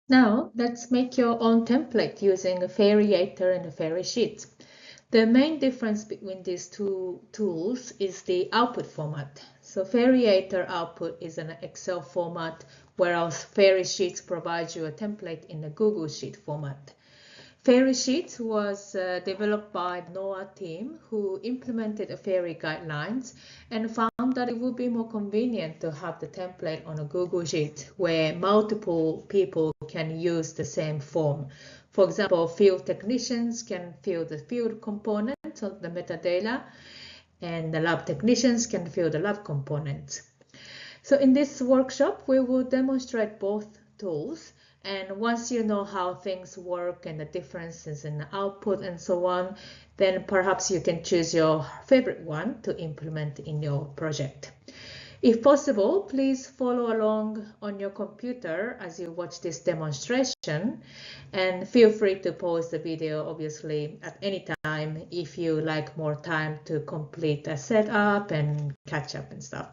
Now, let's make your own template using a FAIRe-ator and a FAIRe-sheet. The main difference between these two tools is the output format. So FAIRe-ator output is an Excel format, whereas FAIRe-sheet provides you a template in the Google Sheet format. FAIRe-sheet was developed by the NOAA team who implemented a FAIRe guidelines and found that it would be more convenient to have the template on a Google Sheet where multiple people can use the same form. For example, field technicians can fill the field components of the metadata, and the lab technicians can fill the lab components. So in this workshop, we will demonstrate both tools. And once you know how things work and the differences in the output and so on, then perhaps you can choose your favorite one to implement in your project. If possible, please follow along on your computer as you watch this demonstration, and feel free to pause the video obviously at any time if you like more time to complete a setup and catch up and stuff.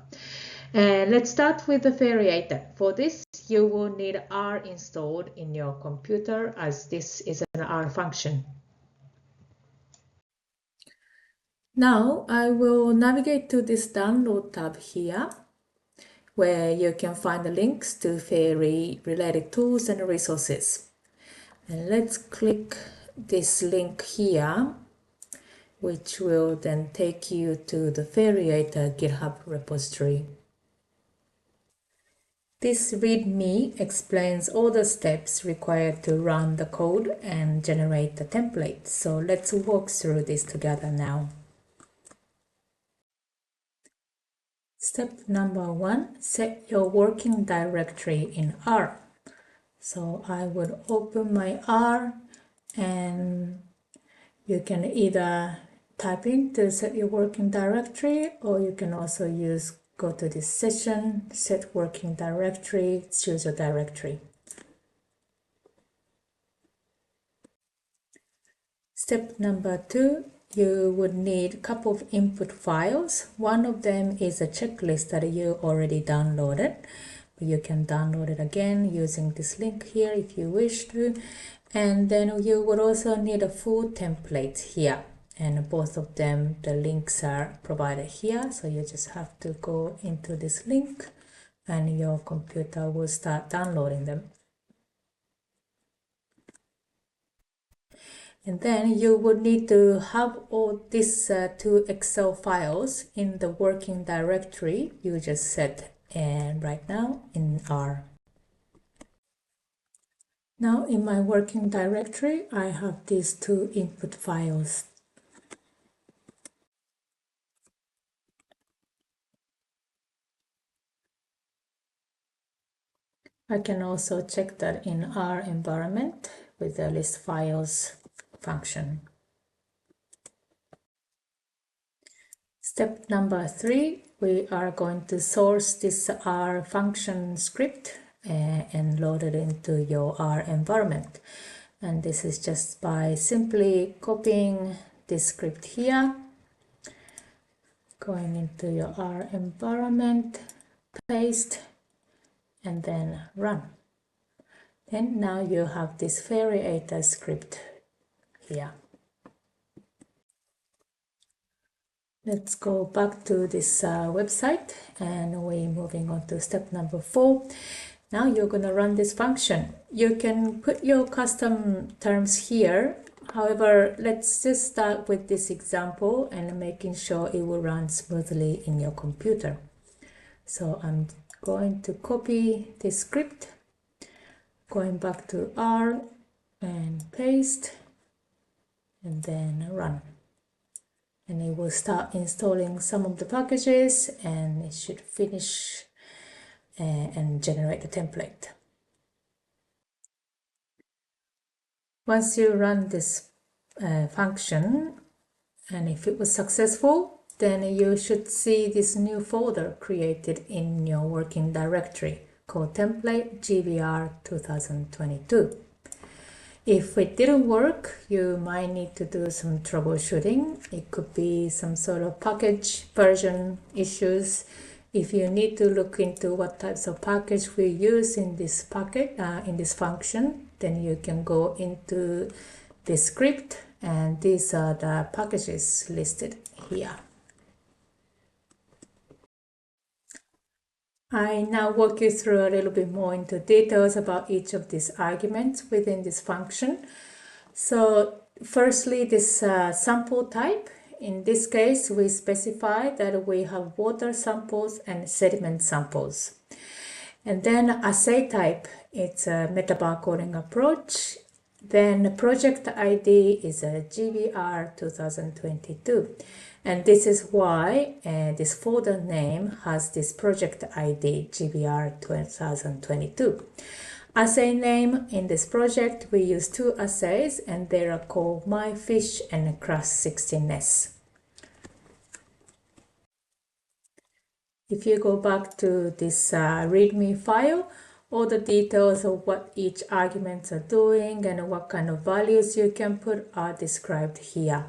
And let's start with the FAIRe-ator. For this, you will need R installed in your computer as this is an R function. Now I will navigate to this download tab here, where you can find the links to FAIRe related tools and resources. And let's click this link here, which will then take you to the FAIRe-ator GitHub repository. This README explains all the steps required to run the code and generate the template. So let's walk through this together now. Step number 1, set your working directory in R. So I would open my R, and you can either type in to set your working directory, or you can also go to this session, set working directory, choose your directory. Step number 2, you would need a couple of input files. One of them is a checklist that you already downloaded. You can download it again using this link here if you wish to. And then you would also need a full template here. And both of them, the links are provided here. So you just have to go into this link and your computer will start downloading them. And then you would need to have all these two Excel files in the working directory you just set right now in R. Now in my working directory, I have these two input files. I can also check that in R environment with the list files function. Step number 3, we are going to source this R function script and load it into your R environment. And this is just by simply copying this script here, going into your R environment, paste, and then run. Then now you have this FAIRe-ator script here. Let's go back to this website, and we're moving on to step number 4. Now you're going to run this function. You can put your custom terms here. However, let's just start with this example and making sure it will run smoothly in your computer. So I'm going to copy this script, going back to R and paste, and then run. And it will start installing some of the packages, and it should finish and generate the template. Once you run this function, and if it was successful, then you should see this new folder created in your working directory called template GBR 2022. If it didn't work, you might need to do some troubleshooting. It could be some sort of package version issues, If you need to look into what types of package we use in this packet, in this function, then you can go into the script, and these are the packages listed here. I now walk you through a little bit more into details about each of these arguments within this function. So firstly, this sample type. In this case, we specify that we have water samples and sediment samples. And then assay type, it's a metabarcoding approach. Then project ID is a GBR 2022. And this is why this folder name has this project ID GBR 2022. Assay name in this project, we use two assays, and they are called MyFish and Crust16S. If you go back to this README file, all the details of what each arguments are doing and what kind of values you can put are described here.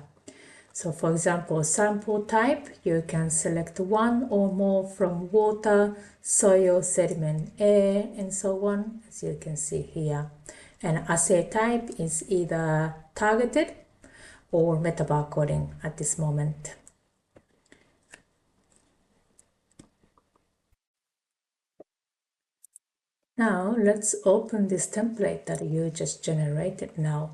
So for example, sample type, you can select one or more from water, soil, sediment, air, and so on, as you can see here. And assay type is either targeted or metabarcoding at this moment. Now let's open this template that you just generated now.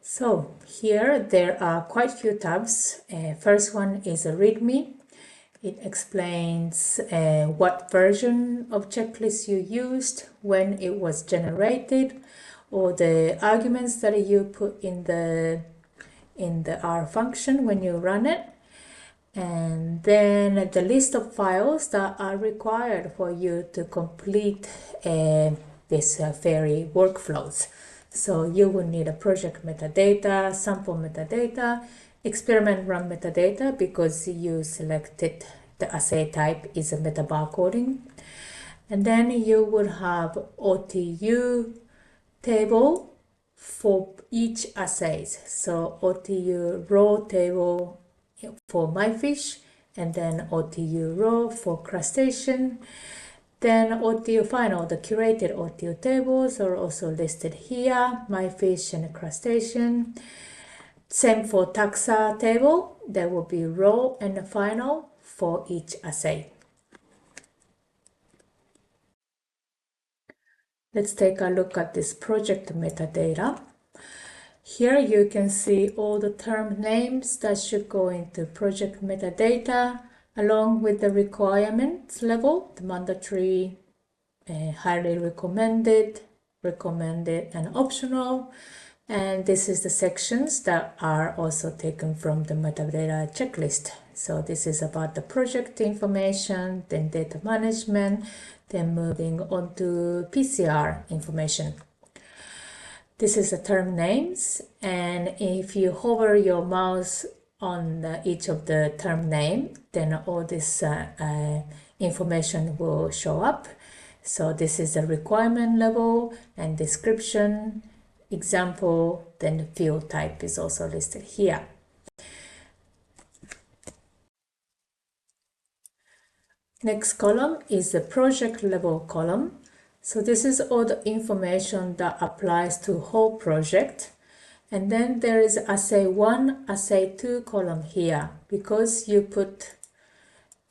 So here there are quite a few tabs. First one is a README. It explains what version of checklist you used, when it was generated, or the arguments that you put in the R function when you run it. And then the list of files that are required for you to complete this FAIRe workflows. So you will need a project metadata, sample metadata, experiment run metadata, because you selected the assay type is a metabarcoding. And then you will have OTU table for each assays. So OTU raw table for MyFish, and then OTU raw for crustacean. Then OTU final, the curated OTU tables are also listed here, MyFish and crustacean. Same for taxa table, there will be raw and final for each assay. Let's take a look at this project metadata. Here you can see all the term names that should go into project metadata, along with the requirements level, the mandatory, highly recommended, and optional. And this is the sections that are also taken from the metadata checklist. So this is about the project information, then data management, then moving on to PCR information. This is the term names, and if you hover your mouse on each of the term name, then all this information will show up. So this is the requirement level and description, example, then the field type is also listed here. Next column is the project level column. So this is all the information that applies to whole project. And then there is assay 1, assay 2 column here, because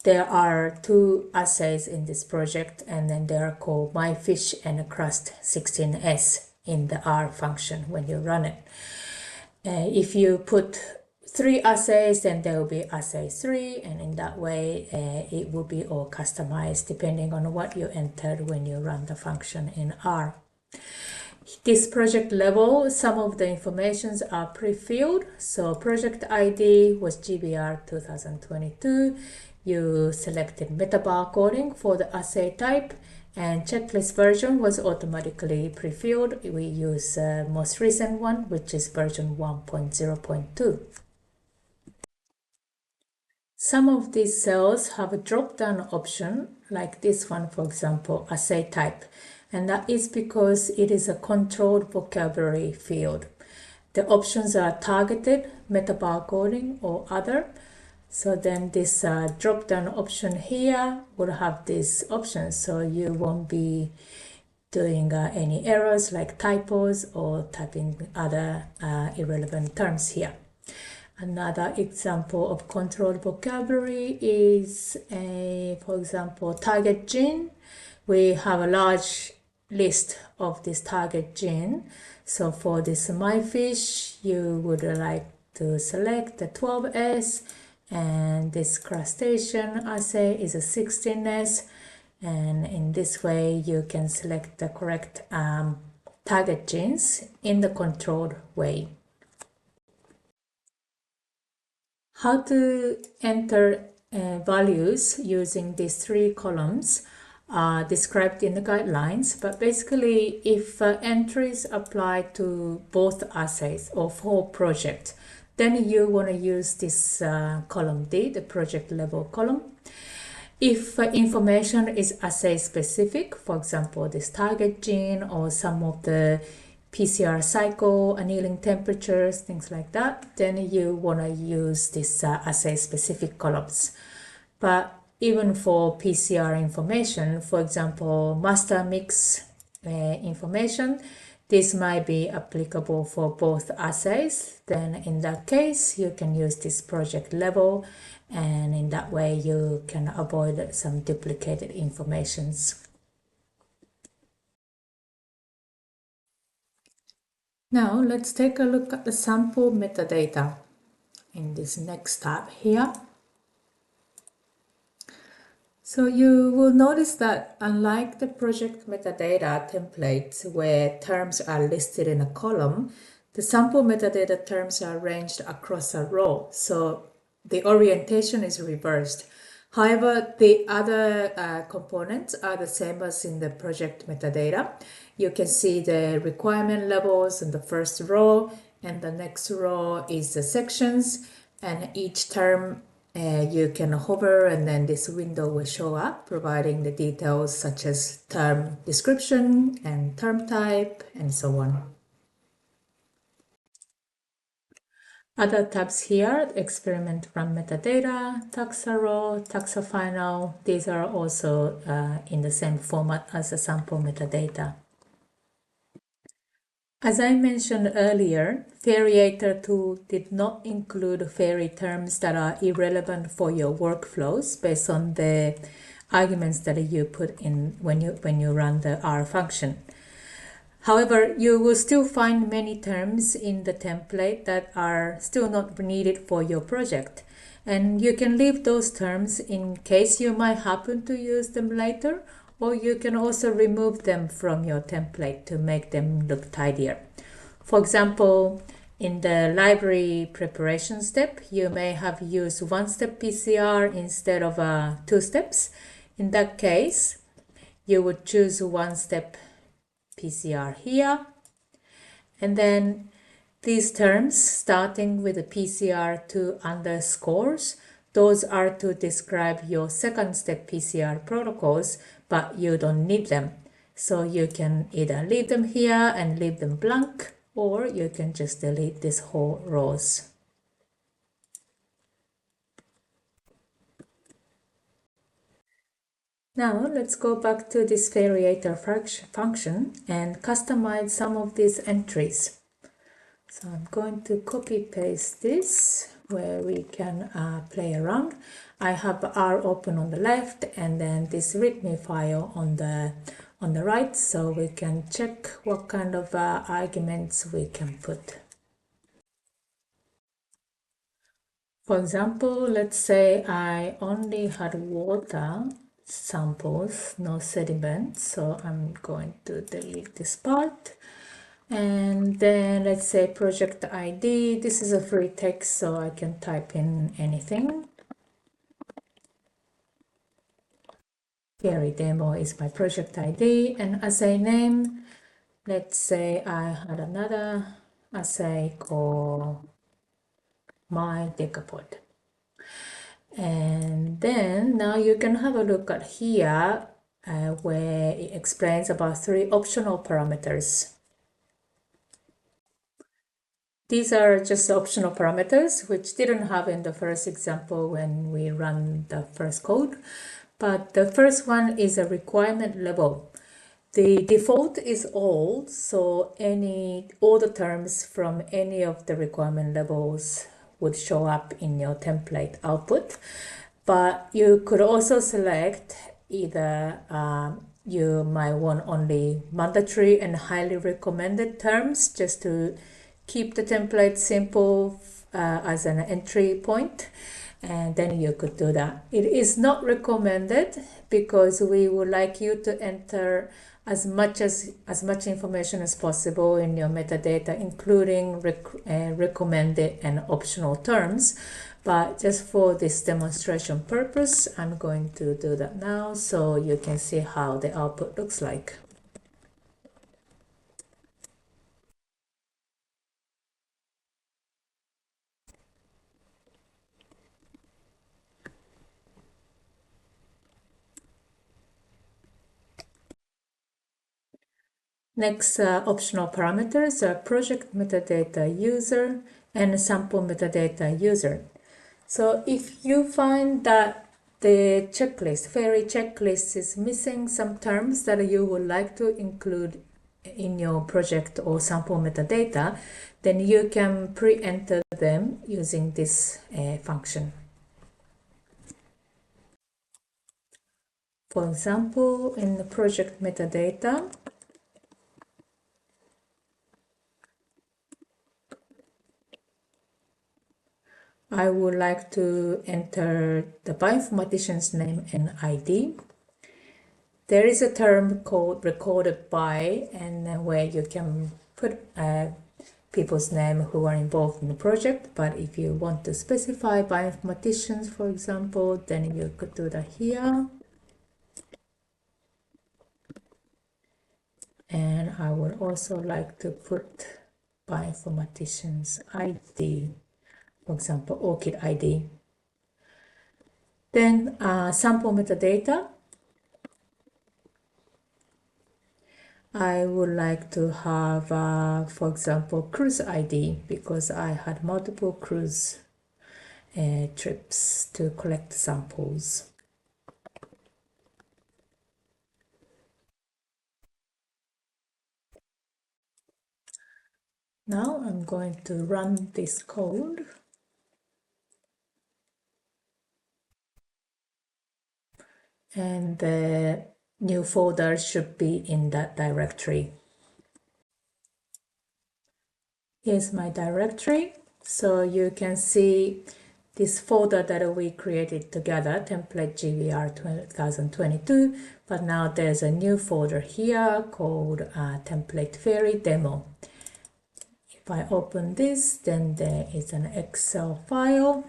there are two assays in this project, and then they are called MyFish and Crust16S in the R function when you run it. If you put 3 assays, then there will be assay 3, and in that way it will be all customized depending on what you entered when you run the function in R. This project level, some of the informations are pre-filled. So project ID was GBR 2022. You selected metabarcoding for the assay type, and checklist version was automatically pre-filled. We use the most recent one, which is version 1.0.2. Some of these cells have a drop-down option, like this one, for example, assay type. And that is because it is a controlled vocabulary field. The options are targeted, metabarcoding, or other. So then this drop-down option here will have these options, so you won't be doing any errors like typos or typing other irrelevant terms here. Another example of controlled vocabulary is, for example, target gene. We have a large list of this target gene. So for this myfish, you would like to select the 12S, and this crustacean assay is a 16S. And in this way, you can select the correct target genes in the controlled way. How to enter values using these 3 columns are described in the guidelines, but basically if entries apply to both assays or for project, then you want to use this column D, the project level column. If information is assay specific, for example, this target gene or some of the PCR cycle, annealing temperatures, things like that, then you want to use this assay specific columns. But even for PCR information, for example, master mix information, this might be applicable for both assays. Then in that case, you can use this project level, and in that way you can avoid some duplicated informations. Now let's take a look at the sample metadata in this next tab here. So you will notice that unlike the project metadata templates where terms are listed in a column, the sample metadata terms are arranged across a row. So the orientation is reversed. However, the other components are the same as in the project metadata. You can see the requirement levels in the first row, and the next row is the sections, and each term you can hover and then this window will show up providing the details such as term description and term type and so on. Other tabs here, experiment run metadata, taxa row, taxa final, these are also in the same format as the sample metadata. As I mentioned earlier, FAIRe-ator tool did not include FAIRe terms that are irrelevant for your workflows based on the arguments that you put in when you run the R function. However, you will still find many terms in the template that are still not needed for your project. And you can leave those terms in case you might happen to use them later, or you can also remove them from your template to make them look tidier. For example, in the library preparation step, you may have used one-step PCR instead of 2 steps. In that case, you would choose one-step PCR here, and then these terms starting with the PCR2 underscores, those are to describe your second step PCR protocols, but you don't need them. So you can either leave them here and leave them blank, or you can just delete this whole rows. Now let's go back to this FAIRe-ator function and customize some of these entries. So I'm going to copy paste this where we can play around. I have R open on the left and then this README file on the right, so we can check what kind of arguments we can put. For example, let's say I only had water samples, no sediment, so I'm going to delete this part. And then let's say project ID, this is a free text, so I can type in anything. FAIRe demo is my project ID, and assay name, let's say I had another assay called my decapod. And then now you can have a look at here where it explains about 3 optional parameters. These are just optional parameters, which didn't have in the first example when we run the first code. But the first one is a requirement level. The default is all, so all the terms from any of the requirement levels would show up in your template output. But you could also select either you might want only mandatory and highly recommended terms just to keep the template simple as an entry point, and then you could do that. It is not recommended because we would like you to enter as much information as possible in your metadata, including recommended and optional terms. But just for this demonstration purpose, I'm going to do that now so you can see how the output looks like. Next, optional parameters are project metadata user and sample metadata user. So if you find that the checklist, FAIRe checklist, is missing some terms that you would like to include in your project or sample metadata, then you can pre-enter them using this function. For example, in the project metadata, I would like to enter the bioinformatician's name and ID. There is a term called recorded by, and where you can put people's name who are involved in the project. But if you want to specify bioinformaticians, for example, then you could do that here. And I would also like to put bioinformaticians ID, for example, ORCID ID. Then sample metadata. I would like to have, for example, cruise ID, because I had multiple cruise trips to collect samples. Now I'm going to run this code. And the new folder should be in that directory. Here's my directory. So you can see this folder that we created together, template GVR 2022, but now there's a new folder here called template FAIRe demo. If I open this, then there is an Excel file,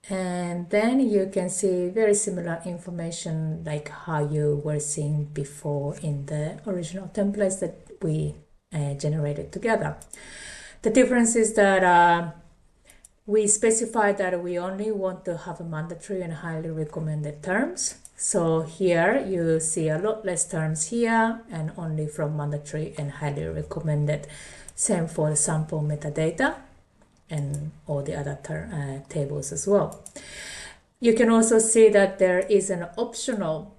and then you can see very similar information like how you were seeing before in the original templates that we generated together. The difference is that we specified that we only want to have a mandatory and highly recommended terms. So here you see a lot less terms here, and only from mandatory and highly recommended. Same for the sample metadata and all the other tables as well. You can also see that there is an optional,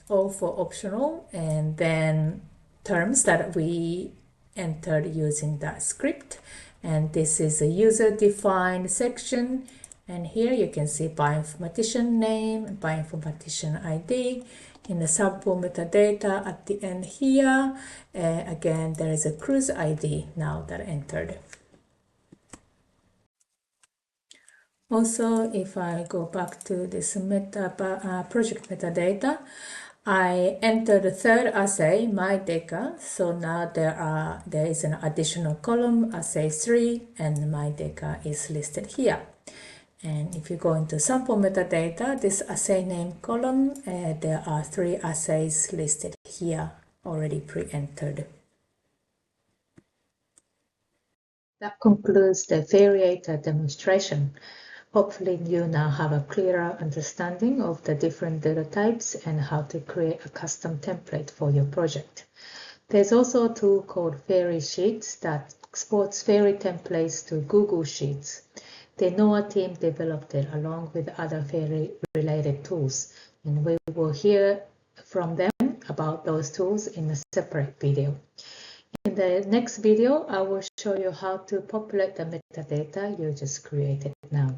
all for optional, and then terms that we entered using that script. And this is a user-defined section. And here you can see bioinformatician name, bioinformatician ID. In the sample metadata at the end here, again, there is a cruise ID now that entered. Also, if I go back to this project metadata, I entered the third assay, MyDeca. So now there is an additional column, assay 3, and MyDeca is listed here. And if you go into sample metadata, this assay name column, there are 3 assays listed here, already pre-entered. That concludes the FAIRe-ator demonstration. Hopefully you now have a clearer understanding of the different data types and how to create a custom template for your project. There's also a tool called FAIRe Sheets that exports FAIRe templates to Google Sheets. The NOAA team developed it along with other FAIRe-related tools, and we will hear from them about those tools in a separate video. In the next video, I will show you how to populate the metadata you just created now.